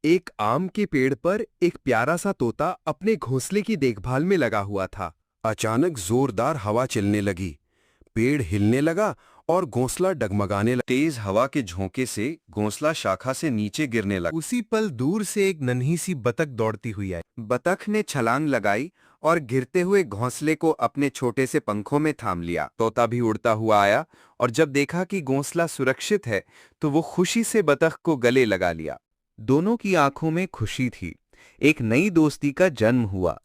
एक आम के पेड़ पर एक प्यारा सा तोता अपने घोंसले की देखभाल में लगा हुआ था। अचानक जोरदार हवा चलने लगी। पेड़ हिलने लगा और घोंसला डगमगाने लगा। तेज हवा के झोंके से घोंसला शाखा से नीचे गिरने लगा। उसी पल दूर से एक नन्ही सी बतख दौड़ती हुई आई। बतख ने छलांग लगाई और गिरते हुए घोंसले को अपने छोटे से पंखों में थाम लिया। तोता भी उड़ता हुआ आया और जब देखा कि घोंसला सुरक्षित है तो वो खुशी से बतख को गले लगा लिया। दोनों की आंखों में खुशी थी। एक नई दोस्ती का जन्म हुआ।